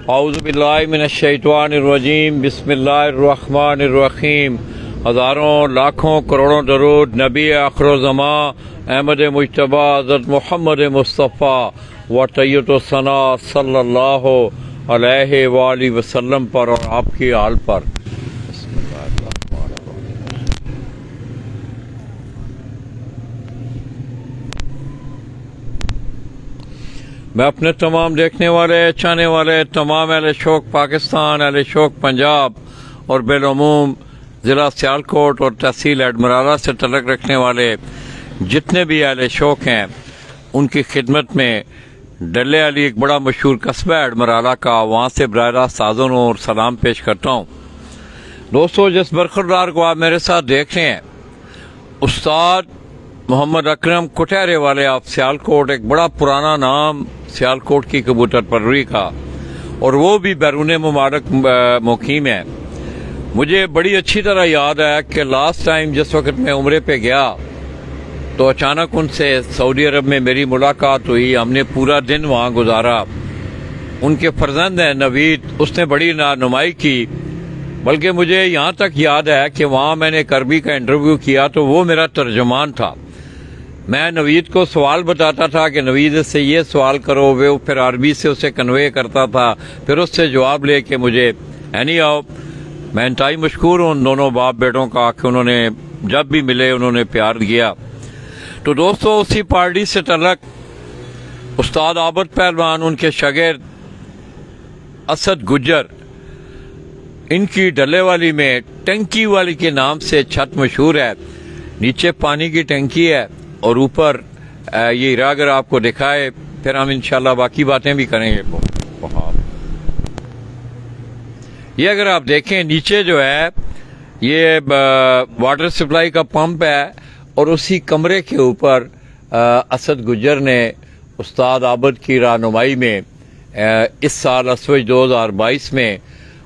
औज़ुबिल्लाहि मिनश्शैतानिर्रजीम बिस्मिल्लाहिर्रहमानिर्रहीम। हज़ारों लाखों करोड़ों दरूद नबी आखिरुज़्ज़मा अहमद मुज्तबा हज़रत मोहम्मद मुस्तफ़ा व तैय्यतुस सना सल्लल्लाहु अलैहि वालैहि वसल्लम पर और आपकी आल पर। मैं अपने तमाम देखने वाले चाहने वाले तमाम अहले शौक पाकिस्तान, अहले शौक पंजाब और बेलूम ज़िला सियालकोट और तहसील एडमराला से तल्लुक़ रखने वाले जितने भी अहले शौक हैं उनकी खिदमत में डल्ले अली एक बड़ा मशहूर कस्बा एडमराला का, वहाँ से बराह रास्त ताज़ुन और सलाम पेश करता हूँ। दोस्तों, जिस बरखुरदार को आप मेरे साथ देख रहे हैं, उस्ताद मोहम्मद अकरम कुटहरे वाले आप सियालकोट, एक बड़ा पुराना नाम सियालकोट की कबूतर परवरी का, और वो भी बैरून मुबारक मुकीम है। मुझे बड़ी अच्छी तरह याद है कि लास्ट टाइम जिस वक्त मैं उम्रे पे गया तो अचानक उनसे सऊदी अरब में मेरी मुलाकात हुई। हमने पूरा दिन वहाँ गुजारा। उनके फर्जंद हैं नवीद, उसने बड़ी रहनुमाई की। बल्कि मुझे यहाँ तक याद है कि वहाँ मैंने करबी का इंटरव्यू किया तो वो मेरा तर्जुमान था। मैं नवीद को सवाल बताता था कि नवीद से ये सवाल करो, वे फिर अरबी से उसे कन्वे करता था, फिर उससे जवाब लेके मुझे एनी आओ। मैं इंतहाई मशकूर हूँ उन दोनों बाप बेटों का कि उन्होंने जब भी मिले उन्होंने प्यार दिया। तो दोस्तों, उसी पार्टी से तल्लुक़ उस्ताद आबद पहलवान, उनके शागिर्द असद गुज्जर, इनकी डल्ले वाली में टंकी वाली के नाम से छत मशहूर है। नीचे पानी की टंकी है और ऊपर ये हीरा अगर आपको दिखाए, फिर हम इंशाल्लाह बाकी बातें भी करेंगे। ये अगर आप देखें नीचे जो है ये वाटर सप्लाई का पंप है और उसी कमरे के ऊपर असद गुज्जर ने उस्ताद आबद की रहनुमाई में इस साल असवज 2022 में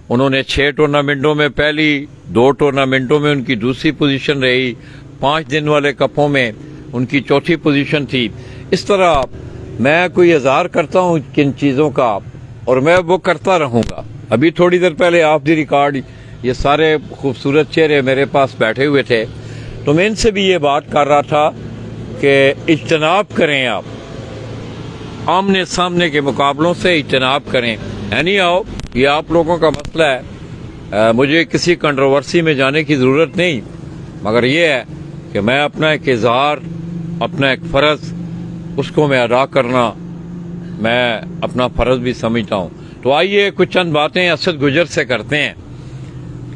उन्होंने 6 टूर्नामेंटों में पहली, 2 टूर्नामेंटों में उनकी दूसरी पोजीशन रही, 5 दिन वाले कपों में उनकी चौथी पोजीशन थी। इस तरह मैं कोई इज़हार करता हूँ किन चीज़ों का और मैं वो करता रहूँगा। अभी थोड़ी देर पहले ऑफ द रिकॉर्ड ये सारे खूबसूरत चेहरे मेरे पास बैठे हुए थे, तो मैं इनसे भी ये बात कर रहा था कि इज्तनाब करें, आप आमने सामने के मुकाबलों से इज्तनाब करें। यानी आओ, ये आप लोगों का मसला है, मुझे किसी कंट्रोवर्सी में जाने की ज़रूरत नहीं, मगर ये है कि मैं अपना एक इज़हार, अपना एक फ़र्ज़, उसको मैं अदा करना मैं अपना फ़र्ज़ भी समझता हूँ। तो आइए कुछ चंद बातें असद गुज्जर से करते हैं।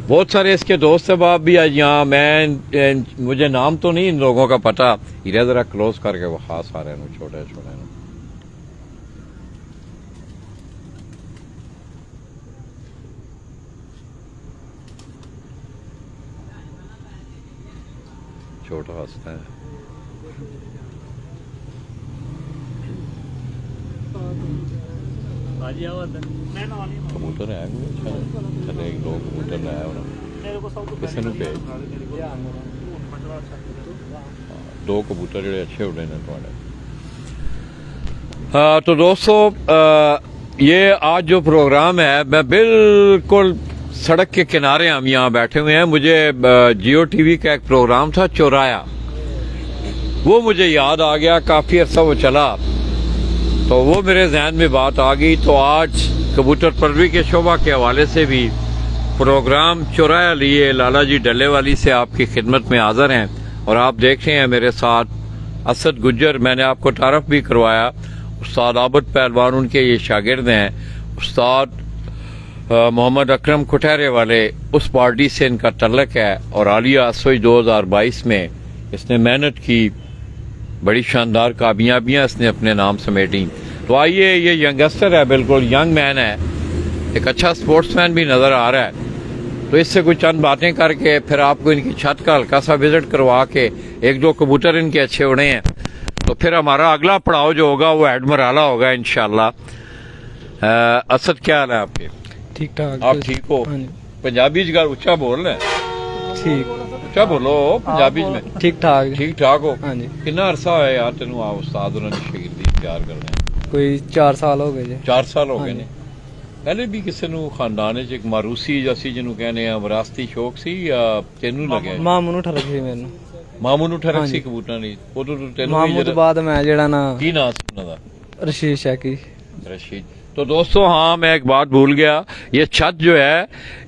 बहुत सारे इसके दोस्त बाप भी आज यहाँ, मुझे नाम तो नहीं इन लोगों का पता। हीरा जरा क्लोज करके वो खास आ रहे हैं छोटे छोटे छोटा हंसता है। कबूतर है चले, एक दो कबूतर लाया किसी ने भेज, 2 कबूतर जो अच्छे उड़े ने थोड़े। तो दोस्तों, ये आज जो प्रोग्राम है, मैं बिल्कुल सड़क के किनारे हम यहाँ बैठे हुए हैं। मुझे जियो टीवी का एक प्रोग्राम था चौराया, वो मुझे याद आ गया, काफी अर्सा वो चला तो वो मेरे जहन में बात आ गई। तो आज कबूतर परवरी के शोबा के हवाले से भी प्रोग्राम चौराया लिए लाला जी डल्ले वाली से आपकी खिदमत में हाजिर हैं। और आप देख रहे हैं मेरे साथ असद गुज्जर, मैंने आपको तारफ भी करवाया। उस्ताद आबद पहलवान उनके ये शागिर्द हैं। उस्ताद मोहम्मद अकरम कुटहरे वाले उस पार्टी से इनका तल्लुक़ है और आलिया असवज 2022 में इसने मेहनत की, बड़ी शानदार कामयाबियां इसने अपने नाम समेटी। तो आइए, ये यंगस्टर है, बिल्कुल यंग मैन है, एक अच्छा स्पोर्ट्समैन भी नजर आ रहा है। तो इससे कुछ चंद बातें करके फिर आपको इनकी छत का हल्का सा विजिट करवा के, 1-2 कबूतर इनके अच्छे उड़े हैं, तो फिर हमारा अगला पड़ाव जो होगा वो एडमराला होगा इंशाल्लाह। असद, क्या हाल है आपके? ठीक ठाक। आप ठीक हो? पंजाबी च गल उच्चा बोल रहे? ठीक, उच्चा बोलो पंजाबी में। ठीक ठाक। ठीक ठाक हो? हाँ जी। कितना अरसा होया यार तेनू आ उस्ताद होना दी शागिर्दी तैयार करने? कोई 4 साल हो गए जी। 4 साल हो गए ने। पहले भी किसी ਨੂੰ ਖਾਨਦਾਨ ਚ ਇੱਕ ਮਾਰੂਸੀ ਜੈਸੀ ਜਿਹਨੂੰ ਕਹਿੰਦੇ ਆ ਵਿਰਾਸਤੀ ਸ਼ੌਕ ਸੀ ਜਾਂ ਤੈਨੂੰ ਲੱਗਿਆ? ਮਾਮੂ ਨੂੰ ਠਰਕ ਸੀ ਮੈਨੂੰ। ਮਾਮੂ ਨੂੰ ਠਰਕ ਸੀ ਕਬੂਤਰਾਂ ਦੀ? ਉਦੋਂ ਤੈਨੂੰ ਮਾਮੂ ਤੋਂ बाद मैं ਜਿਹੜਾ ਨਾ ਕੀ ਨਾਂ ਸੀ ਉਹਨਾਂ ਦਾ? रशीद शैकी। रशीद। तो दोस्तों हाँ, मैं एक बात भूल गया, ये छत जो है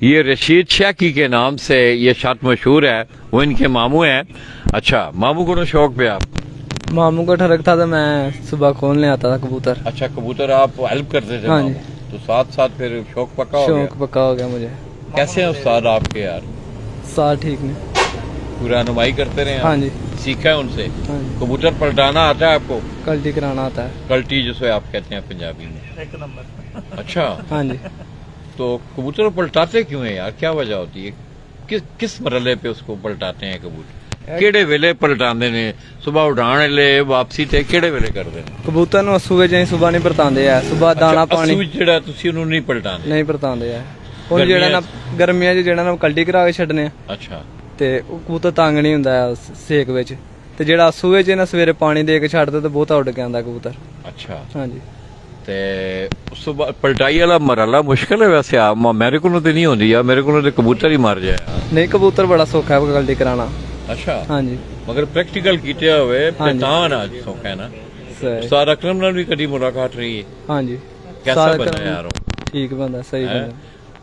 ये रशीद शैकी के नाम से ये छत मशहूर है, वो इनके मामू हैं। अच्छा, मामू को तो शौक पे आप? मामू को ठरक था तो मैं सुबह खोलने आता था कबूतर। अच्छा, कबूतर आप हेल्प करते थे? हाँ मामू तो साथ साथ फिर शौक पक्का हो गया? शौक पक्का हो गया मुझे। कैसे हैं उस्ताद आपके यार? साल ठीक नहीं, पूरा रहनुमाई करते रहे? हाँ जी, सीखा है उनसे? हाँ जी। कबूतर पलटाना आता है आपको? कल्टी कराना आता है। कल्टी जिसे आप कहते हैं पंजाबी में। एक नंबर। अच्छा, हाँ जी। तो कबूतर पलटाते क्यों है यार, क्या वजह होती है? किस मरले पे उसको पलटाते हैं कबूतर? केड़े वेले पलटाते ने? सुबह उड़ाने ले वापसी ते केड़े वेले करते हैं? कबूतर ਨੂੰ ਅਸੂਏ ਜਾਈ ਸੁਬਹ ਨਹੀਂ ਪਰਤਾਉਂਦੇ ਆ। ਸੁਬਹ ਦਾਣਾ ਪਾਣੀ ਅਸੂ ਜਿਹੜਾ ਤੁਸੀਂ ਉਹਨੂੰ ਨਹੀਂ ਪਲਟਾਉਂਦੇ? ਨਹੀਂ ਪਰਤਾਉਂਦੇ ਆ। ਉਹ ਜਿਹੜਾ ਨਾ ਗਰਮੀਆਂ 'ਚ ਜਿਹੜਾ ਨਾ ਕਲਟੀ ਕਰਾ ਕੇ ਛੱਡਨੇ ਆ ਅੱਛਾ, ਤੇ ਉਹ ਕਬੂਤਰ ਤੰਗ ਨਹੀਂ ਹੁੰਦਾ ਸੇਕ ਵਿੱਚ। ਤੇ ਜਿਹੜਾ ਅਸੂਏ 'ਚ ਨਾ ਸਵੇਰੇ ਪਾਣੀ ਦੇ ਕੇ ਛੱਡਦੇ ਤੇ ਬਹੁਤਾ ਉੱਡ ਕੇ ਆਉਂਦਾ ਕਬੂਤਰ। ਅੱਛਾ, ਹਾਂਜੀ। ਤੇ ਉਸ ਤੋਂ ਬਾਅਦ ਪਲਟਾਈ ਵਾਲਾ ਮਰਲਾ ਮੁਸ਼ਕਲ ਹੈ ਵੈਸੇ? ਆ ਮੇਰੇ ਕੋਲੋਂ ਤੇ ਨਹੀਂ ਹੁੰਦੀ ਆ, ਮੇਰੇ ਕੋਲੋਂ ਤੇ ਕਬੂਤਰ ਹੀ ਮਰ ਜਾਏ। ਨਹੀਂ, ਕਬੂਤਰ ਬੜਾ ਸੌਖਾ ਹੈ ਕਲਟੀ ਕਰਾਣਾ। ਅੱਛਾ, ਹਾਂਜੀ। ਮਗਰ ਪ੍ਰੈਕਟੀਕਲ ਕੀਤੇ ਹੋਵੇ ਤੇ ਤਾਂ ਨਾ ਸੌਖਾ ਹੈ ਨਾ। ਸਹੀ। ਉਸਤਾਦ ਅਕਰਮ ਨਾਲ ਵੀ ਕਦੀ ਮੁਲਾਕਾਤ ਰਹੀ ਹੈ? ਹਾਂਜੀ। ਕੈਸਾ ਬੰਦਾ ਯਾਰ ਉਹ? ਠੀਕ ਬੰਦਾ, ਸਹੀ ਬੰਦਾ।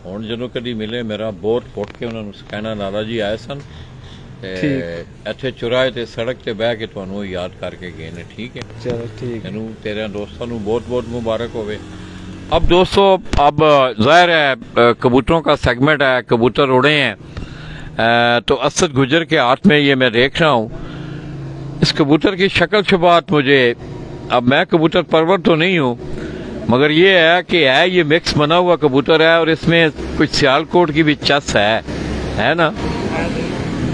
ਹੁਣ ਜਦੋਂ ਕਦੀ ਮਿਲੇ ਮੇਰਾ ਬਹੁਤ ਪੁੱਟ ਕੇ ਉਹਨਾਂ ਨੂੰ ਕਹਿਣਾ ਲਾਲਾ ਜੀ ਆਏ ਸਨ ਤੇ ਇੱਥੇ ਚੁਰਾਏ ਤੇ ਸੜਕ ਤੇ ਬਹਿ ਕੇ ਤੁਹਾਨੂੰ ਯਾਦ ਕਰਕੇ ਗਏ ਨੇ। ठीक है, चलो ठीक है। तेरे दोस्तों को बहुत बहुत मुबारक होवे। अब दोस्तों, अब जाहिर है कबूतरों का सेगमेंट है, कबूतर उड़े हैं तो असद गुजर के हाथ में ये मैं देख रहा हूँ। इस कबूतर की शक्ल शुबात मुझे, अब मैं कबूतर परवर तो नहीं हूँ मगर ये है कि है ये मिक्स बना हुआ कबूतर है और इसमें कुछ सियालकोट की भी चस है ना?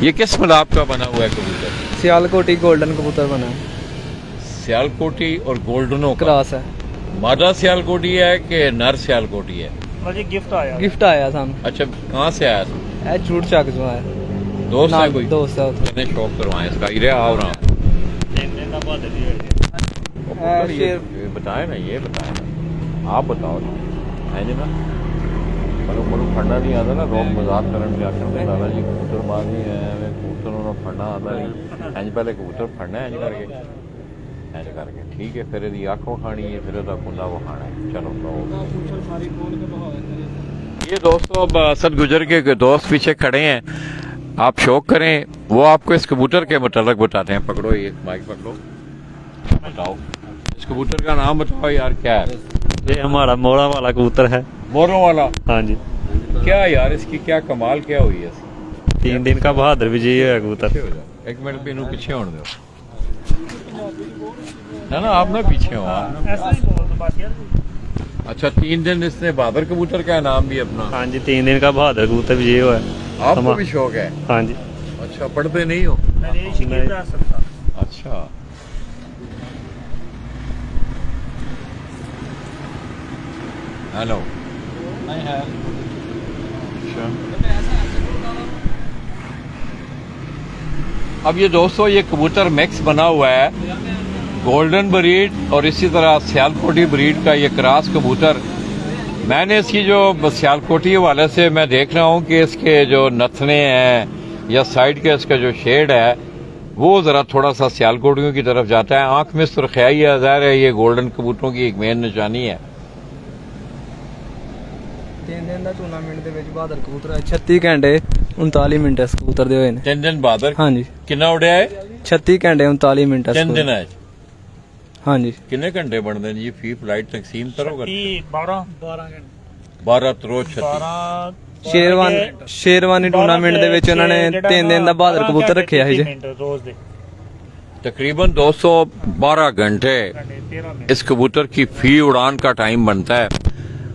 ये किस मलाब का बना हुआ है कबूतर? सियालकोटी गोल्डन कबूतर बना है। सियालकोटी और गोल्डनों का क्रॉस है। मादा सियालकोटी है कि नर सियालकोटी है? मुझे गिफ्ट आया। गिफ्ट आया सानू। अच्छा, कहाँ से आया था? ए चूड़ चक जो है। दोस्त है कोई? दोस्त है उधर। कितने शौक करवाए इसका? इरे आओ ना, ये बताए ना, ये बताए ना, आप बताओ ना। है जी ना, मनु मनु फड़ना नहीं आता ना, लोग मजाक करने के आखिर में दादा जी कबूतर मारनी है, कबूतर उन्होंने फड़ना आता नहीं। इंज पहले कबूतर फड़ना है इंज करके ठीक है, फिर यदी अख विखानी है, फिर उसका कुंडा विखाना है। चलो लो। ये दोस्तों अब असद गुजर के दोस्त पीछे खड़े हैं, आप शौक करें, वो आपको इस कबूतर के मुतालिक बताते हैं। पकड़ो ये माइक, पकड़ो, बताओ इस कबूतर का नाम बताओ यार, क्या है? ये हमारा मोरा वाला कबूतर है। मोरों वाला? हाँ जी। क्या यार इसकी क्या कमाल क्या हुई है? 3 दिन का बहादुर विजयी है कबूतर। एक मिनट पे इन्हों पीछे होने दो ना, आप ना पीछे हो। अच्छा, 3 दिन इसने बहादुर कबूतर का नाम भी अपना? हाँ जी, 3 दिन का बहादुर कबूतर विजयी हुआ है। आपको भी शौक है? हाँ जी। अच्छा, पढ़ते नहीं हो? अच्छा, हेलो। अब ये दोस्तों, ये कबूतर मिक्स बना हुआ है, गोल्डन ब्रीड और इसी तरह सियालकोटी ब्रीड का ये क्रॉस कबूतर। मैंने इसकी जो सियालकोटी वाले से मैं देख रहा हूँ कि इसके जो नथने हैं या साइड के इसका जो शेड है वो ज़रा थोड़ा सा सियालकोटियों की तरफ जाता है। आंख में सुर्खियाई है, ज़ाहिर है ये गोल्डन कबूतरों की एक मेन निशानी है। 3 दिन ਦਾ ਟੂਰਨਾਮੈਂਟ ਦੇ ਵਿੱਚ ਬਹਾਦਰ ਕਬੂਤਰ 36 ਘੰਟੇ 39 ਮਿੰਟ ਇਸ ਕਬੂਤਰ ਦੇ ਹੋਏ ਨੇ। 3 दिन बहादुर? हाँ जी। कितना उड़िया है? 36 ਘੰਟੇ 39 ਮਿੰਟ। 3 दिन है? हाँ जी। किन्ने घंटे बनते हैं जी? फी फ्लाइट तकसीम करो? 12 घंटे। 12 ਤਰੋ 36। शेरवानी टूर्नामेंट ਦੇ ਵਿੱਚ ਉਹਨਾਂ ਨੇ 3 ਦਿਨ ਦਾ ਬਹਾਦਰ ਕਬੂतर ਰੱਖਿਆ ਸੀ ਜੀ। तकरीबन 212 घंटे इस कबूतर की फी उड़ान का टाइम बनता है।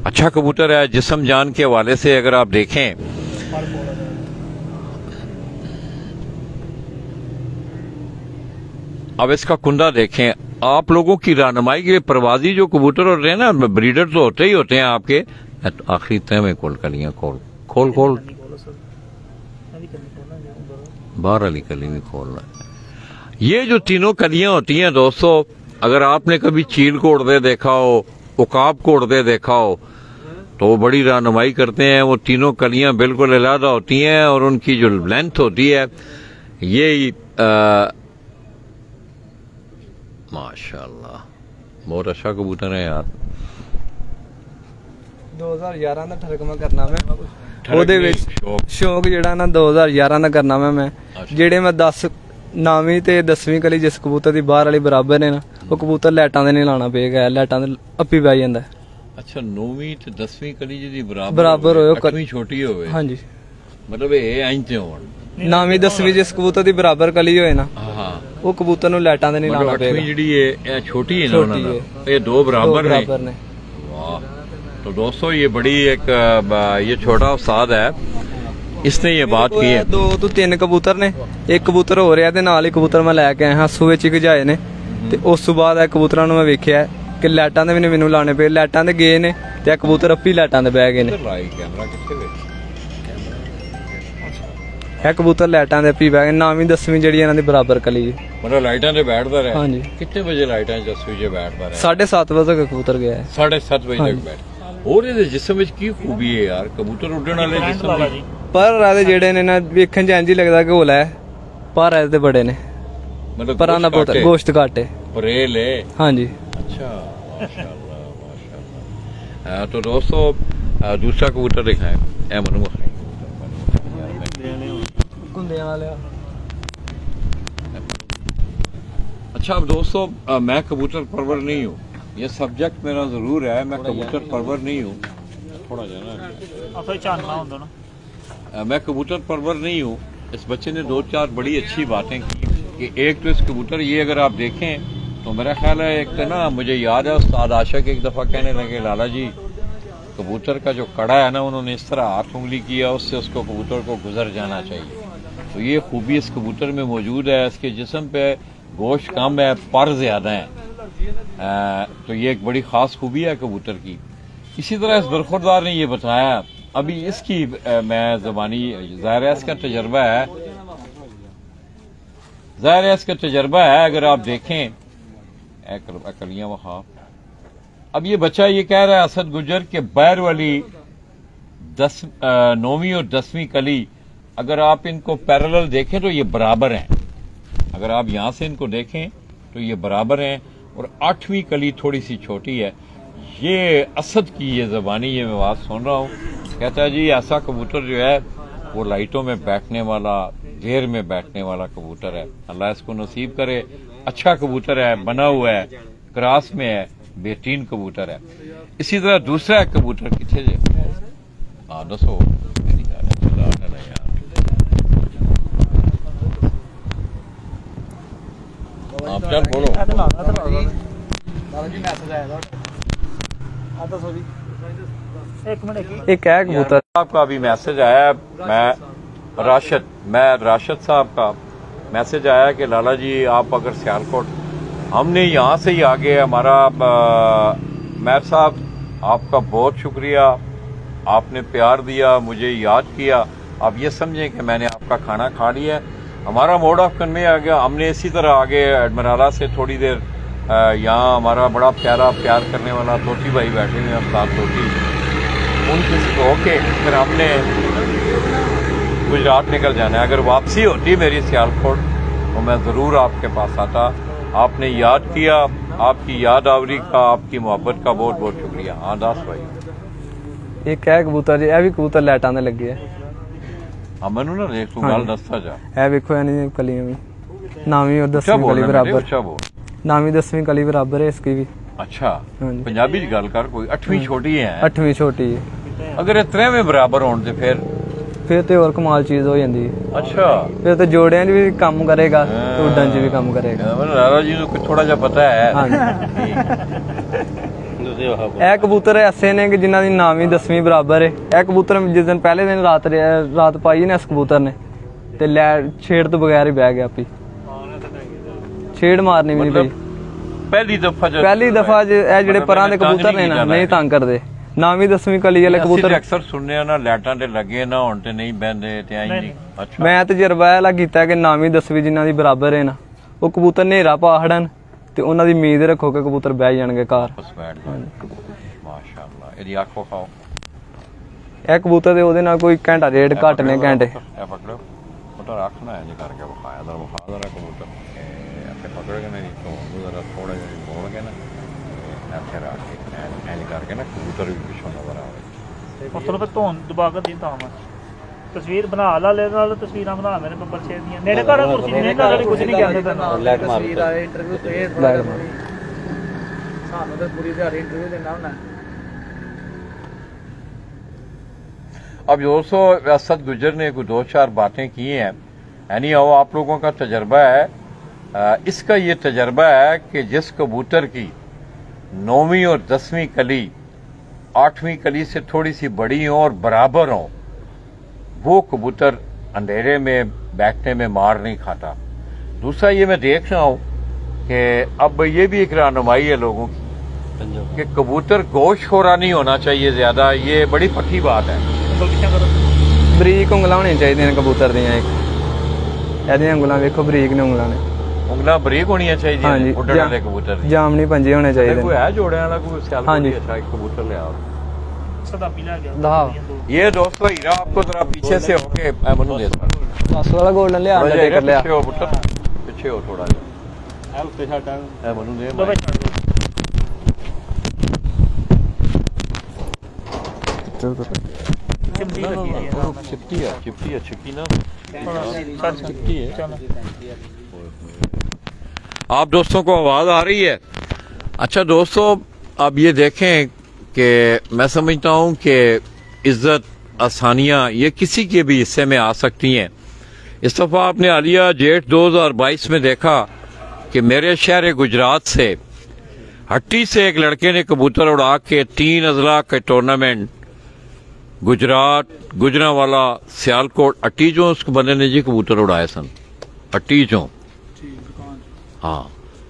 अच्छा कबूतर है, जिस्म जान के हवाले से अगर आप देखें अब इसका कुंडा देखें। आप लोगों की रहनुमाई के लिए परवाजी जो कबूतर होते हैं ना, ब्रीडर तो होते ही होते हैं आपके। आखिरी तय में खोल कलियां खोल खोल खोल, बाहर वाली कली नहीं खोलना। ये जो तीनों कलियां होती हैं दोस्तों, अगर आपने कभी चील को उड़ते देखा हो, उकाब को उड़ते देखा हो, तो वो बड़ी रहनुमाई करते हैं। वो तीनों कलियां बिल्कुल अलहदा होती हैं और उनकी जो लेंथ होती है ये माशाल्लाह बहुत अच्छा कबूतर है यार। 2011 ਦਾ ਠਰਕਮਾ ਕਰਨਾ ਮੈਂ ਉਹਦੇ ਵਿੱਚ ਸ਼ੌਕ ਜਿਹੜਾ ਨਾ 2011 ਦਾ ਕਰਨਾ ਮੈਂ ਜਿਹੜੇ ਮੈਂ 10 9ਵੀਂ ਤੇ 10ਵੀਂ ਕਲੀ ਜਿਸ ਕਬੂਤਰ ਦੀ ਬਾਹਰ ਵਾਲੀ ਬਰਾਬਰ ਨੇ ਨਾ ਉਹ ਕਬੂਤਰ ਲਾਈਟਾਂ ਦੇ ਨਹੀਂ ਲਾਣਾ ਪਏਗਾ, ਲਾਈਟਾਂ ਦੇ ਅੱਪੀ ਪੈ ਜਾਂਦਾ। अच्छा 9वीं ਤੇ 10वीं ਕਲੀ ਜਿਹਦੀ ਬਰਾਬਰ ਹੋਏ 8ਵੀਂ ਛੋਟੀ ਹੋਵੇ ਹਾਂਜੀ ਮਤਲਬ ਇਹ ਇੰਜ ਤੇ ਹੋਣ 9ਵੀਂ 10ਵੀਂ ਜਿਸ ਕਬੂਤਰ ਦੀ ਬਰਾਬਰ ਕਲੀ ਹੋਏ ਨਾ ਹਾਂ ਉਹ ਕਬੂਤਰ ਨੂੰ ਲਾਈਟਾਂ ਦੇ ਨਹੀਂ ਲਾਣਾ ਮਤਲਬ 8ਵੀਂ ਪਏਗਾ। ਜਿਹੜੀ ਇਹ ਛੋਟੀ ਹੈ ਨਾ ਉਹਨਾਂ ਦਾ ਇਹ ਦੋ ਬਰਾबर ਨੇ। वाह तो दोस्तों ये बड़ी एक ये छोटा उस्ताद है इसने ये बात की है। 2 ਤੋਂ 3 ਕਬੂਤਰ ਨੇ, ਇੱਕ ਕਬੂਤਰ ਹੋ ਰਿਹਾ ਤੇ ਨਾਲ ਹੀ ਕਬੂਤਰ ਮੈਂ ਲੈ ਕੇ ਆਇਆ ਹਾਂ ਸੂਏ ਚ ਗਜਾਏ ਨੇ ਤੇ ਉਸ ਤੋਂ ਬਾਅਦ ਇਹ ਕਬੂਤਰਾਂ ਨੂੰ ਮੈਂ ਵੇਖਿਆ ਕਿ ਲਾਈਟਾਂ ਦੇ ਵੀ ਨਹੀਂ ਮੈਨੂੰ ਲਾਣੇ ਪਏ, ਲਾਈਟਾਂ ਦੇ ਗਏ ਨੇ ਤੇ ਇਹ ਕਬੂਤਰ ਅੱਪੀ ਲਾਈਟਾਂ ਦੇ ਬਹਿ ਗਏ ਨੇ। कैमरा कितने ਇਹ ਕਬੂਤਰ ਲਾਈਟਾਂ ਦੇ ਅੱਪੀ ਬਹਿ ਗਏ। 9ਵੀਂ 10ਵੀਂ ਜਿਹੜੀ ਇਹਨਾਂ ਦੀ ਬਰਾਬਰ ਕਲੀ ਜੀ मतलब लाइटां ते बैठदा रहा ਹਾਂਜੀ कितने बजे लाइटां 10वीं च बैठदा रहा 7:30 ਵਜੇ ਤੱਕ ਕਬੂਤਰ ਗਿਆ ਹੈ। 7:30 बजे तक बैठ और ਇਹਦੇ ਜਿਸਮ ਵਿੱਚ ਕੀ ਖੂਬੀ ਹੈ ਯਾਰ ਕਬੂਤਰ ਉੱਡਣ ਵਾਲੇ ਜਿਸਮ ਦੀ ਪਰ ਰਾਦੇ ਜਿਹੜੇ ਨੇ ਨਾ ਵੇਖਣ ਚ ਇੰਜ ਹੀ ਲੱਗਦਾ ਕਿ ਹੋਲਾ ਹੈ ਪਰ ਇਹਦੇ ਤੇ ਬੜੇ ਨੇ मतलब ਪਰਾਂ ਦਾ ਬਹੁਤ ਗੋਸ਼ਤ ਘੱਟ ਹੈ। बरेल है ਹਾਂਜੀ अच्छा माशाल्लाह माशाल्लाह। तो दोस्तों दूसरा कबूतर दिखाएं ए मनु ਕੁੰਦਿਆਂ ਵਾਲਿਆ। अच्छा अब दोस्तों मैं कबूतर परवर नहीं हूँ, ये सब्जेक्ट मेरा जरूर है, मैं कबूतर परवर नहीं हूँ। थोड़ा जाना मैं कबूतर परवर नहीं हूँ। इस बच्चे ने 2-4 बड़ी अच्छी बातें की कि एक तो इस कबूतर ये अगर आप देखें तो मेरा ख्याल है एक तो ना मुझे याद है उस्ताद आशिक एक दफ़ा कहने लगे लाला जी कबूतर का जो कड़ा है ना उन्होंने इस तरह हाथ उंगली किया उससे उसको कबूतर को गुजर जाना चाहिए। तो ये खूबी इस कबूतर में मौजूद है। इसके जिस्म पे गोश्त कम है पर ज्यादा है तो ये एक बड़ी खास खूबी है कबूतर की। इसी तरह इस बरखुरदार ने ये बताया अभी इसकी मैं ज़बानी ज़ाहिर है इसका तजर्बा है, ज़ाहिर है इसका तजर्बा है। अगर आप देखें अकलियां वहाँ अब ये बच्चा ये कह रहा है असद गुजर के बैर वाली 9वीं और 10वीं कली अगर आप इनको पैरेलल देखें तो ये बराबर हैं। अगर आप यहां से इनको देखें तो ये बराबर हैं और 8वीं कली थोड़ी सी छोटी है। ये असद की ये ज़बानी ये मैं बात सुन रहा हूँ, कहता है जी ऐसा कबूतर जो है वो लाइटों में बैठने वाला घेर में बैठने वाला कबूतर है। अल्लाह इसको नसीब करे। अच्छा कबूतर है, बना हुआ है, क्रास में है, बेहतरीन कबूतर है। इसी तरह दूसरा कबूतर किथे जे दसो आप चल बोलो। एक है कबूतर आपका अभी मैसेज आया मैं राशिद साहब का मैसेज आया कि लाला जी आप अगर सियालकोट हमने यहाँ से ही आगे हमारा मैर साहब आपका बहुत शुक्रिया, आपने प्यार दिया, मुझे याद किया। आप ये समझें कि मैंने आपका खाना खा लिया है। हमारा मोड ऑफ कन्वे आ गया। हमने इसी तरह आगे एडमराला से थोड़ी देर यहाँ हमारा बड़ा प्यारा प्यार करने वाला तोती भाई बैठे हुए हैं साथ तोती, उनके होके फिर हमने गुजरात निकल जाना है। अगर वापसी होती मेरी सियालकोट तो मैं ज़रूर आपके पास आता। आपने याद किया, आपकी याद आवरी का, आपकी मोहब्बत का बहुत बहुत शुक्रिया। हाँ दास भाई एक है कबूतर जी, ਇਹ ਵੀ ਕਬੂतर ਲਾਈਟਾਂ ਦੇ ਲੱਗੇ ਆ। हाँ मैनू ना देख तू गल दसता जा। ਇਹ ਵੇਖੋ यानी कलियां भी 9वीं और 10वीं कली बराबर, 9वीं 10वीं कली बराबर है इसकी भी। अच्छा पंजाबी च गल कर कोई 8वीं छोटी है 8वीं छोटी है। अगर ये 3वें बराबर होने ते फिर तो और कमाल चीज हो जाती है। अच्छा फिर तो जोड़ियां च भी काम करेगा तो उड्डन च भी काम करेगा। लाला जी को थोड़ा जा पता है। ਇਹ ਕਬੂਤਰ ਐਸੇ ਨੇ ਕਿ ਜਿਨ੍ਹਾਂ ਦੀ 9ਵੀਂ 10ਵੀਂ ਬਰਾਬਰ ਹੈ। ਇਹ ਕਬੂਤਰ ਜਿਸ ਦਿਨ ਪਹਿਲੇ ਦਿਨ ਰਾਤ ਪਾਈ ਨੇ ਇਸ ਕਬੂਤਰ ਨੇ ਤੇ ਲੈ ਛੇੜ ਤੋਂ ਬਗੈਰ ਹੀ ਬਹਿ ਗਿਆ ਆਪੀ, ਛੇੜ ਮਾਰਨੀ ਵੀ ਨਹੀਂ ਪਈ। ਪਹਿਲੀ ਦਫਾ ਇਹ ਜਿਹੜੇ ਪਰਾਂ ਦੇ ਕਬੂਤਰ ਨੇ ਨਾ ਨਹੀਂ ਤੰਗ ਕਰਦੇ। 9ਵੀਂ 10ਵੀਂ ਕਲੀ ਵਾਲੇ ਕਬੂਤਰ ਅਕਸਰ ਸੁਣਨੇ ਆ ਨਾ ਲਾਈਟਾਂ ਤੇ ਲੱਗੇ ਨਾ ਹੁਣ ਤੇ ਨਹੀਂ ਬਹਿੰਦੇ ਤੇ ਆਈ ਨਹੀਂ। ਅੱਛਾ ਮੈਂ ਤਜਰਬਾ ਇਹਲਾ ਕੀਤਾ ਕਿ 9ਵੀਂ 10ਵੀਂ ਜਿਨ੍ਹਾਂ ਦੀ ਬਰਾਬਰ ਹੈ ਨਾ ਉਹ ਕਬੂਤਰ ਹਨੇਰਾ ਪਾ ਹੜਨ ਤੇ ਉਹਨਾਂ ਦੀ ਉਮੀਦ ਰੱਖੋ ਕਿ ਕਬੂਤਰ ਬਹਿ ਜਾਣਗੇ ਘਰ। ਮਾਸ਼ਾਅੱਲਾ ਇਹਦੀ ਅੱਖ ਵਿਖਾਓ। ਇਹ ਕਬੂਤਰ ਦੇ ਉਹਦੇ ਨਾਲ ਕੋਈ ਘੰਟਾ ਡੇਢ ਘੱਟ ਨੇ ਘੰਟੇ। ਇਹ ਪਕੜੋ ਪੁੱਤਰ ਰੱਖਣਾ ਹੈ ਜੇ ਕਰਕੇ ਵਿਖਾਇਆ ਦਾ ਕਬੂਤਰ ਇੱਥੇ ਪਕੜ ਕੇ ਨਹੀਂ ਤੋਂ ਉਹਦਾ ਥੋੜਾ ਜਿਹਾ ਮੋੜ ਕੇ ਨਾ ਇੱਥੇ ਰੱਖ ਕੇ ਐਂ ਕਰਕੇ ਨਾ ਕਬੂਤਰ ਵੀ ਪਿੱਛੋਂ ਨਜ਼ਰ ਆਵੇ। ਪੁੱਤਰ ਫਿਰ ਧੋਣ ਦਬਾ ਕੇ ਦਿੱਤਾ ਮੈਂ ਤਸਵੀਰ ਬਣਾ ਲਾ ਲੈ ਨਾਲ ਤਸਵੀਰਾਂ ਬਣਾ ਮੇਰੇ ਬੱਬਰ ਛੇ ਦੀਆਂ ਨੇੜੇ ਘਰ ਕੁਰਸੀ ਨੇੜੇ ਘਰ ਕੁਝ ਨਹੀਂ ਕਹਿੰਦੇ ਤੈਨੂੰ ਲਾਈਟ ਮਾਰ ਤਸਵੀਰ ਆਏ ਇੰਟਰਵਿਊ ਤੇ ਸਾਨੂੰ ਤਾਂ ਪੂਰੀ ਦਿਹਾੜੀ ਇੰਟਰਵਿਊ देना होना। अब दोस्तों असद गुजर ने कुछ 2-4 बातें की हैं, यानी वो आप लोगों का तजर्बा है। इसका ये तजर्बा है कि जिस कबूतर की 9वीं और 10वीं कली 8वीं कली से थोड़ी सी बड़ी हो और बराबर हो, वो कबूतर अंधेरे में बैठने में मार नहीं खाता। दूसरा ये मैं देख रहा हूँ कि अब ये भी एक रहनुमाई है लोगों की कि कबूतर गोश्तखोरा नहीं होना चाहिए ज्यादा, ये बड़ी पक्की बात है। ਬਰੀਕ ਉਂਗਲਾਂ ਹੋਣੀਆਂ ਚਾਹੀਦੀਆਂ ਨੇ ਕਬੂਤਰ ਦੀਆਂ। ਇੱਕ ਇਹਦੀਆਂ ਉਂਗਲਾਂ ਵੇਖੋ ਬਰੀਕ ਨੇ ਉਂਗਲਾਂ ਨੇ, ਉਂਗਲਾਂ ਬਰੀਕ ਹੋਣੀਆਂ ਚਾਹੀਦੀਆਂ ਨੇ ਉੱਡਣ ਵਾਲੇ ਕਬੂਤਰ ਦੀ। ਜਾਮਨੀ ਪੰਜੇ ਹੋਣੇ ਚਾਹੀਦੇ ਨੇ। ਕੋਈ ਹੈ ਜੋੜਿਆਂ ਵਾਲਾ ਕੋਈ ਸਿਆਲ ਹਾਂਜੀ। अच्छा एक कबूतर ले आओ। सदापी ला गया दाव। ये दोस्तों हीरा आपको जरा पीछे से होके मैं मनु दे दूं। 500 वाला गोल्डन लिया थोड़ा अंदर कर लिया। पीछे हो पुत्र, पीछे हो थोड़ा जा। है उत्ते छाटा मैं मनु दे। लो भाई चिमटी लगी है चिपटी है चिपकी ना सच चिपटी है। चलो आप दोस्तों को आवाज आ रही है? अच्छा दोस्तों, अब ये देखें कि मैं समझता हूं कि इज्जत आसानियां ये किसी के भी हिस्से में आ सकती हैं। इस दफा आपने हालिया जेठ 2022 में देखा कि मेरे शहर गुजरात से हट्टी से एक लड़के ने कबूतर उड़ा के 3 अजला के टूर्नामेंट गुजरात, गुजरांवाला, सियालकोट, अटीजों उस बंदे ने जी कबूतर उड़ाए सन अटीजों। हाँ,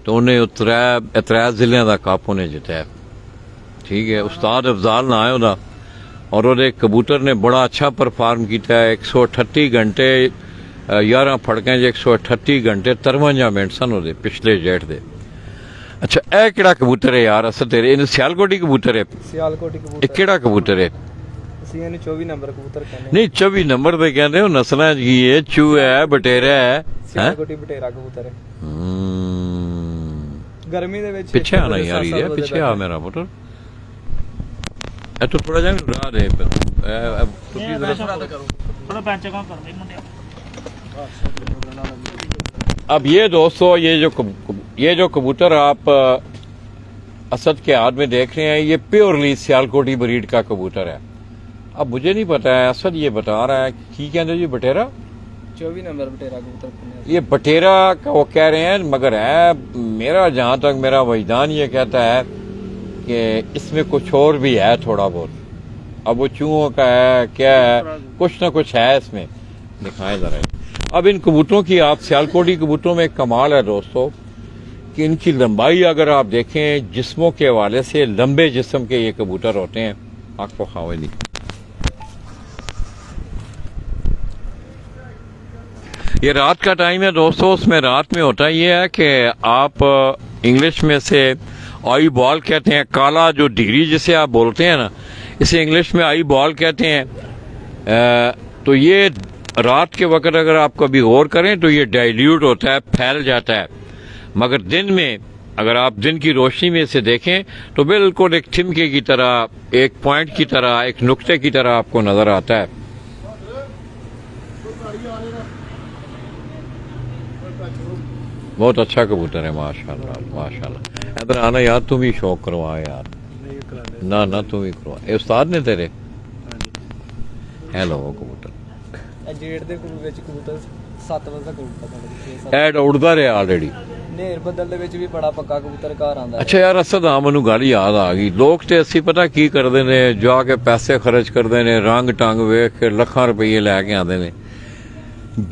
तो उन्हें त्रै जिले का कप उन्हें जिताया। ठीक है, उस्ताद अफजाल ना है उदा, और वो कबूतर ने बड़ा अच्छा परफॉर्म किया है। 138 घंटे 11 फड़कें 138 घंटे 53 मिनट सन वो पिछले जेठ दे। अच्छा, ए केड़ा कबूतर है यार? असल तेरे इन सियालकोटी कबूतर है। सियालकोटी कबूतर ए केड़ा कबूतर है? ਅਸੀਂ ਇਹਨੂੰ 24 ਨੰਬਰ ਕਬੂਤਰ ਕਹਿੰਦੇ। नहीं 24 नंबर पे कहते हो, नस्लां की है, चूहा है, बटेरा है। ਸਿਆਲਕੋਟੀ ਬਟੇਰਾ ਕਬੂਤਰ ਹੈ। ਗਰਮੀ ਦੇ ਵਿੱਚ पीछे आना यार, ये पीछे आ मेरा पुत्र। तो थोड़ा जा डरा दे थोड़ा बेंच का कर दे मुंडे। अब ये दोस्तों ये जो कबूतर आप असद के हाथ में देख रहे हैं, ये प्योरली सियालकोटी ब्रीड का कबूतर है। अब मुझे नहीं पता है, असद ये बता रहा है की कहते जी बटेरा 24 नंबर बटेरा कबूतर। ये बटेरा का वो कह रहे हैं, मगर है मेरा जहां तक मेरा वजदान ये कहता है कि इसमें कुछ और भी है थोड़ा बहुत। अब वो चूहों का है क्या है, कुछ ना कुछ है इसमें, दिखाएं जरा। अब इन कबूतरों की आप सियालकोटी कबूतरों में कमाल है दोस्तों कि इनकी लंबाई अगर आप देखें जिस्मों के हवाले से लंबे जिस्म के ये कबूतर होते हैं। आपको खावे नहीं, ये रात का टाइम है दोस्तों। उसमें रात में होता ये है कि आप इंग्लिश में से आई बॉल कहते हैं, काला जो डिग्री जिसे आप बोलते हैं ना, इसे इंग्लिश में आई बॉल कहते हैं। तो ये रात के वक्त अगर आप कभी गौर करें तो ये डाइल्यूट होता है, फैल जाता है। मगर दिन में अगर आप दिन की रोशनी में इसे देखें तो बिल्कुल एक ठिमके की तरह, एक पॉइंट की तरह, एक नुक्ते की तरह आपको नजर आता है। बहुत अच्छा कबूतर है, माशाल्लाह माशाल्लाह। इधर आना यार, तुम ही शौक करवा यार। ना ना तुम ही करवा। ये उस्ताद ने तेरे हेलो कबूतर ਜੇੜ ਦੇ ਗੁਰੂ ਵਿੱਚ ਕਬੂਤਰ 7 ਵਜੇ ਤੱਕ ਉੱਡਦਾ। ਐਡ ਉੜਦਾ ਰਿਹਾ ਆਲਰੇਡੀ। ਨੇਰ ਬੱਦਲ ਦੇ ਵਿੱਚ ਵੀ ਬੜਾ ਪੱਕਾ ਕਬੂਤਰ ਘਰ ਆਂਦਾ। ਅੱਛਾ ਯਾਰ, ਅਸਦ ਆ ਮੈਨੂੰ ਗੱਲ ਯਾਦ ਆ ਗਈ। ਲੋਕ ਤੇ ਅਸੀਂ ਪਤਾ ਕੀ ਕਰਦੇ ਨੇ, ਜਾ ਕੇ ਪੈਸੇ ਖਰਚ ਕਰਦੇ ਨੇ, ਰੰਗ ਟੰਗ ਵੇਖ ਕੇ ਲੱਖਾਂ ਰੁਪਏ ਲੈ ਕੇ ਆਉਂਦੇ ਨੇ।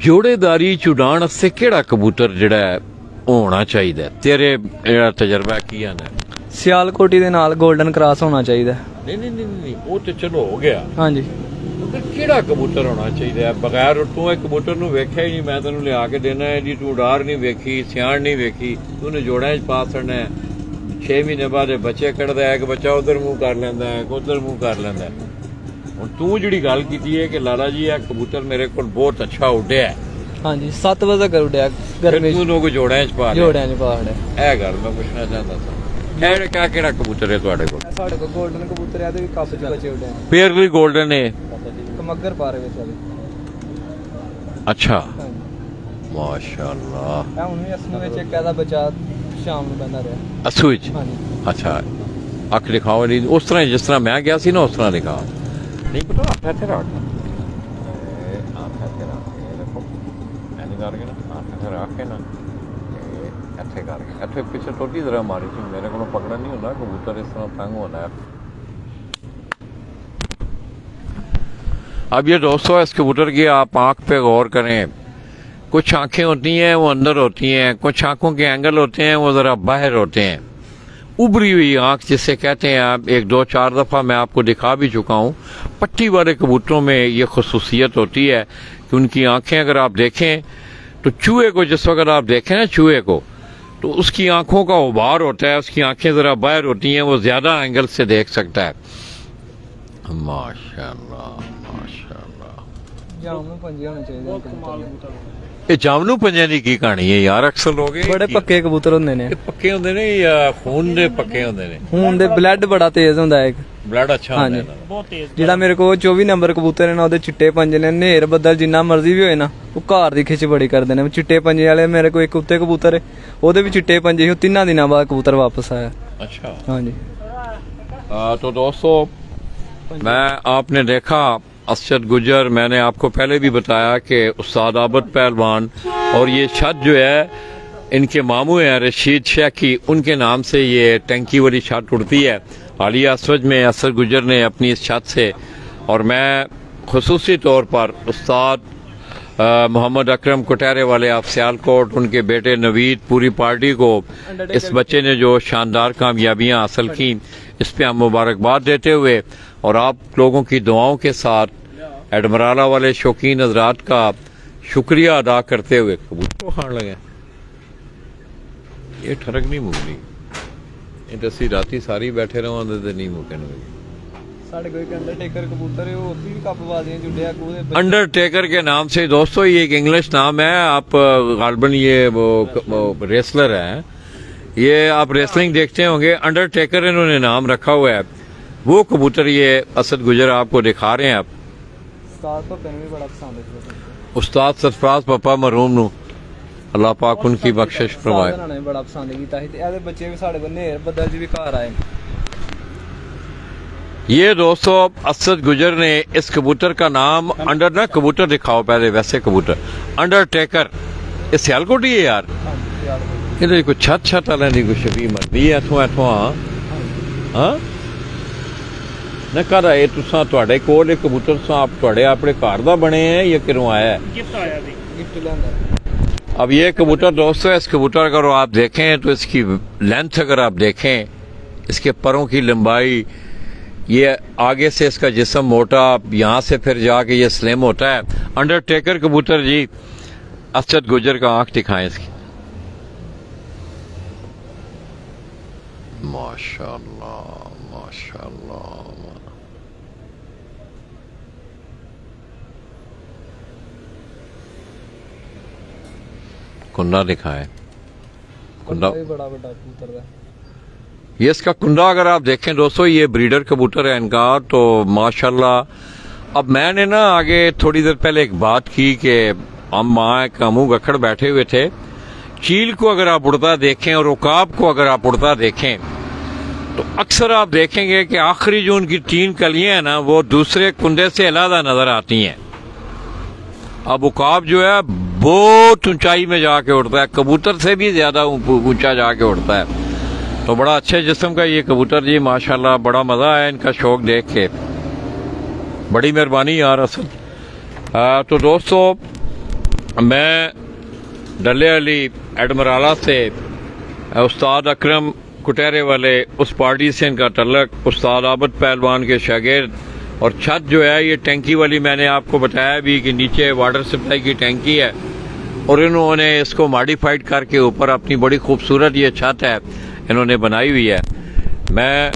ਜੋੜੇਦਾਰੀ ਚ ਉਡਾਣ ਵਾਸਤੇ ਕਿਹੜਾ ਕਬੂਤਰ ਜਿਹੜਾ ਹੋਣਾ ਚਾਹੀਦਾ? ਤੇਰੇ ਜਿਹੜਾ ਤਜਰਬਾ ਕੀ ਆਂਦਾ? ਸਿਆਲਕੋਟੀ ਦੇ ਨਾਲ 골ਡਨ ਕ੍ਰਾਸ ਹੋਣਾ ਚਾਹੀਦਾ। ਨਹੀਂ ਉਹ ਤੇ ਚਲੋ ਹੋ ਗਿਆ। ਹਾਂਜੀ, ਕਿਹੜਾ ਕਬੂਤਰ ਹੋਣਾ ਚਾਹੀਦਾ? ਬਗੈਰ ਤੂੰ ਇਹ ਕਬੂਤਰ ਨੂੰ ਵੇਖਿਆ ਹੀ ਨਹੀਂ, ਮੈਂ ਤੈਨੂੰ ਲਿਆ ਕੇ ਦੇਣਾ ਹੈ ਜੀ, ਤੂੰ ਉਡਾਰ ਨਹੀਂ ਵੇਖੀ, ਸਿਆਣ ਨਹੀਂ ਵੇਖੀ, ਤੂੰ ਜੋੜਿਆਂ 'ਚ ਪਾ ਛੱਡਣਾ। 6 ਮਹੀਨੇ ਬਾਅਦ ਬੱਚੇ ਕੱਢਦਾ ਹੈ, ਇੱਕ ਬੱਚਾ ਉਧਰ ਮੂੰਹ ਕਰ ਲੈਂਦਾ ਹੈ, ਉਧਰ ਮੂੰਹ ਕਰ ਲੈਂਦਾ ਹੈ। ਹੁਣ ਤੂੰ ਜਿਹੜੀ ਗੱਲ ਕੀਤੀ ਹੈ ਕਿ ਲਾਲਾ ਜੀ ਇਹ ਕਬੂਤਰ ਮੇਰੇ ਕੋਲ ਬਹੁਤ ਅੱਛਾ ਉੱਡਿਆ ਹੈ, ਹਾਂਜੀ 7 ਵਜੇ ਤੱਕ ਉੱਡਿਆ ਫਿਰ ਗਰਮੀ ਤੂੰ ਲੋਕ ਜੋੜਿਆਂ 'ਚ ਪਾ ਲਿਆ। ਜੋੜਿਆਂ 'ਚ ਪਾ ਛੜਿਆ। ਇਹ ਗੱਲ ਮੈਂ ਪੁੱਛਣਾ ਚਾਹੁੰਦਾ ਸੀ, ਇਹ ਕਿਹੜਾ ਕਿਹੜਾ ਕਬੂਤਰ ਹੈ ਤੁਹਾਡੇ ਕੋਲ? ਸਾਡੇ ਕੋਲ 골ਡਨ ਕਬੂਤਰ ਆ ਤੇ ਵੀ ਕੱਪ 'ਚ ਬੱਚੇ ਉੱਡੇ ਆ। ਪੇਅਰ ਵੀ 골ਡਨ ਹੈ? ਕਮੱਗਰ ਪਾਰੇ ਵਿੱਚ ਵਾਲੇ। ਅੱਛਾ, ਹਾਂਜੀ ਮਾਸ਼ਾਅੱਲਾ। ਇਹ ਹੁਣ ਵੀ ਅਸਲ ਵਿੱਚ ਇੱਕ ਇਹਦਾ ਬੱਚਾ ਸ਼ਾਮ ਨੂੰ ਪੈਂਦਾ ਰਿਹਾ। ਅਸੂ ਵਿੱਚ? ਹਾਂਜੀ ਅੱਛਾ, ਅੱਖ ਦਿਖਾਓ ਨਹੀਂ ਉਸ ਤਰ੍ਹਾਂ ਜਿਸ ਤਰ੍ਹਾਂ ਮੈਂ ਗਿਆ ਸੀ ਨਾ, ਉਸ ਤਰ੍ਹਾਂ ਦਿਖਾ। ਨਹੀਂ ਪਤਾ ਅੱਖ ਇੱਥੇ ਰੱਖ, ਅੱਖ ਇੱਥੇ ਰੱਖ ਕੇ ਦੇਖੋ, ਐਨੀ ਕਰਕੇ ਨਾ ਅੱਖ ਇੱਥੇ ਰੱਖ ਕੇ ਨਾ ਇੱਥੇ ਕਰਕੇ ਇੱਥੇ ਪਿੱਛੇ ਟੋਟੀ ਜ਼ਰਾ ਮਾਰੀ ਸੀ, मेरे को पकड़ा नहीं होता कबूतर, इस तरह तंग होना है। अब ये दोस्तों इस कबूतर की आप आंख पे गौर करें, कुछ आंखें होती हैं वो अंदर होती हैं, कुछ आंखों के एंगल होते हैं वो ज़रा बाहर होते हैं। उभरी हुई आंख जिसे कहते हैं आप, 1-2-4 दफ़ा मैं आपको दिखा भी चुका हूँ। पट्टी वाले कबूतरों में ये खसूसियत होती है कि उनकी आंखें अगर आप देखें तो चूहे को, जिस वक्त आप देखें ना चूहे को, तो उसकी आंखों का उभार होता है, उसकी आंखें ज़रा बाहर होती हैं, वो ज़्यादा एंगल से देख सकता है। माशाअल्लाह माशाअल्लाह। ਜਾਮਨੂੰ ਪੰਜੇ ਹੋਣੇ ਚਾਹੀਦੇ। ਇਹ ਜਾਮਨੂ ਪੰਜਿਆਂ ਦੀ ਕੀ ਕਹਾਣੀ ਹੈ ਯਾਰ? ਅਕਸਰ ਲੋਕ ਬੜੇ ਪੱਕੇ ਕਬੂਤਰ ਹੁੰਦੇ ਨੇ। ਪੱਕੇ ਹੁੰਦੇ ਨੇ ਜਾਂ ਖੂਨ ਦੇ ਪੱਕੇ ਹੁੰਦੇ ਨੇ? ਖੂਨ ਦੇ ਬਲੱਡ ਬੜਾ ਤੇਜ਼ ਹੁੰਦਾ ਹੈ। ਬਲੱਡ ਅੱਛਾ ਹੁੰਦਾ ਹੈ। ਬਹੁਤ ਤੇਜ਼। ਜਿਹੜਾ ਮੇਰੇ ਕੋਲ 24 ਨੰਬਰ ਕਬੂਤਰ ਨੇ ਉਹਦੇ ਚਿੱਟੇ ਪੰਜੇ ਨੇ, ਨੇਰ ਬੱਦਲ ਜਿੰਨਾ ਮਰਜ਼ੀ ਵੀ ਹੋਏ ਨਾ, ਉਹ ਘਰ ਦੀ ਖਿੱਚ ਬੜੀ ਕਰਦੇ ਨੇ। ਚਿੱਟੇ ਪੰਜੇ ਵਾਲੇ ਮੇਰੇ ਕੋਲ ਇੱਕ ਉੱਤੇ ਕਬੂਤਰ ਹੈ, ਉਹਦੇ ਵੀ ਚਿੱਟੇ ਪੰਜੇ ਸੀ, ਉਹ 3 ਦਿਨਾਂ ਬਾਅਦ ਕਬੂਤਰ ਵਾਪਸ ਆਇਆ। अच्छा ਹਾਂਜੀ। तो दोस्तों मैं आपने देखा असद गुजर, मैंने आपको पहले भी बताया कि उस्ताद आबद पहलवान और ये छत जो है इनके मामू हैं रशीद शेखी, उनके नाम से ये टंकी वाली छत उड़ती है हालिया असवज में असद गुजर ने अपनी इस छत से। और मैं खुसूसी तौर पर उस्ताद मोहम्मद अकरम कुटैरे वाले आप सियालकोट, उनके बेटे नवीद, पूरी पार्टी को इस बच्चे ने जो शानदार कामयाबियां हासिल की, इस पे हम मुबारकबाद देते हुए और आप लोगों की दुआओं के साथ एडमराला वाले शौकीन हजरात का शुक्रिया अदा करते हुए कबूतर खान लगे। ये ठरक नहीं मुकनी, ये दसी राती सारी बैठे रहो नहीं मुकन। ਸਾਡੇ ਕੋਲ ਇੱਕ ਅੰਡਰਟੇਕਰ कबूतर है, वो भी कप बाजियां जुड़े हैं। अंडरटेकर के नाम से दोस्तों ये एक इंग्लिश नाम है। आप गालबन ये वो रेसलर है, ये आप रेसलिंग देखते होंगे, अंडरटेकर इन्होंने नाम रखा हुआ है। वो कबूतर ये असद गुजर आपको दिखा रहे हैं। आप उस्ताद को पेन भी बड़ा पसंद है। उस्ताद सरफराज पप्पा मरहूम नु अल्लाह पाक उनकी बख्शिश फरमाए। बड़ा पसंद किया ते ਇਹਦੇ ਬੱਚੇ ਵੀ ਸਾਡੇ ਕੋਲ ਨੇਰ ਬੱਦਲ ਜੀ ਵੀ ਘਰ आए। ये दोस्तों असद गुजर ने इस कबूतर का नाम अंडर ना, कबूतर दिखाओ पहले, वैसे कबूतर अंडरटेकर, ये सियालकोट ही है यार। ये कोई छत छत वाले दी कोई छवि मरदी है इथों इथों। हाँ ना कदा ये तुसा तुहाडे कोल एक कबूतर सा आप तुहाडे अपने घर दा बने हैं या किरों आया है? गिफ्ट आया भी, गिफ्ट लेंदा। अब ये कबूतर दोस्तों, इस कबूतर अगर आप देखें तो इसकी लेंथ अगर आप देखें, इसके परों की लंबाई, ये आगे से इसका जिस्म मोटा, यहाँ से फिर जाके ये स्लिम होता है। अंडरटेकर कबूतर जी, असद गुजर का आंख दिखाएं इसकी। माशाअल्लाह माशाअल्लाह। कुंडा दिखाए, कुंडा भी बड़ा बड़ा कबूतर है। ये इसका कुंडा अगर आप देखें दोस्तों, ये ब्रीडर कबूतर है इनका, तो माशाल्लाह। अब मैंने ना आगे थोड़ी देर पहले एक बात की कि हम माँ कामू गखड़ बैठे हुए थे, चील को अगर आप उड़ता देखें और उकाब को अगर आप उड़ता देखें तो अक्सर आप देखेंगे कि आखिरी जो उनकी 3 कलियां हैं ना, वो दूसरे कुंडे से अलग नजर आती हैं। अब उकाब जो है बहुत ऊंचाई में जाके उड़ता है, कबूतर से भी ज्यादा ऊंचा जाके उड़ता है। तो बड़ा अच्छे जिस्म का ये कबूतर जी, माशाल्लाह बड़ा मजा आया इनका शौक देख के। बड़ी मेहरबानी यार असद। तो दोस्तों मैं डले अली एडमराला से उस्ताद अकरम कुटैरे वाले उस पार्टी से इनका तल्लक, उस्ताद आबद पहलवान के शागिर्द। और छत जो है ये टैंकी वाली, मैंने आपको बताया भी कि नीचे वाटर सप्लाई की टैंकी है और इन्होंने इसको मॉडिफाइड करके ऊपर अपनी बड़ी खूबसूरत ये छत है इन्होंने बनाई हुई है। मैं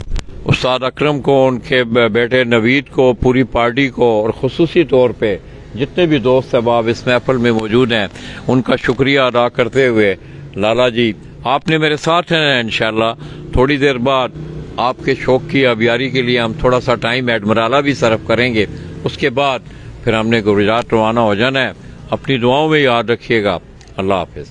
उस्ताद अकरम को, उनके बेटे नवीद को, पूरी पार्टी को और खुसूसी तौर पे जितने भी दोस्त अहबाब इस महफिल में मौजूद हैं उनका शुक्रिया अदा करते हुए, लाला जी आपने मेरे साथ हैं। इंशाल्लाह थोड़ी देर बाद आपके शौक की अबियारी के लिए हम थोड़ा सा टाइम एडमराला भी सर्व करेंगे, उसके बाद फिर हमने गुजरात रवाना हो जाना है। अपनी दुआओं में याद रखिएगा। अल्लाह हाफिज।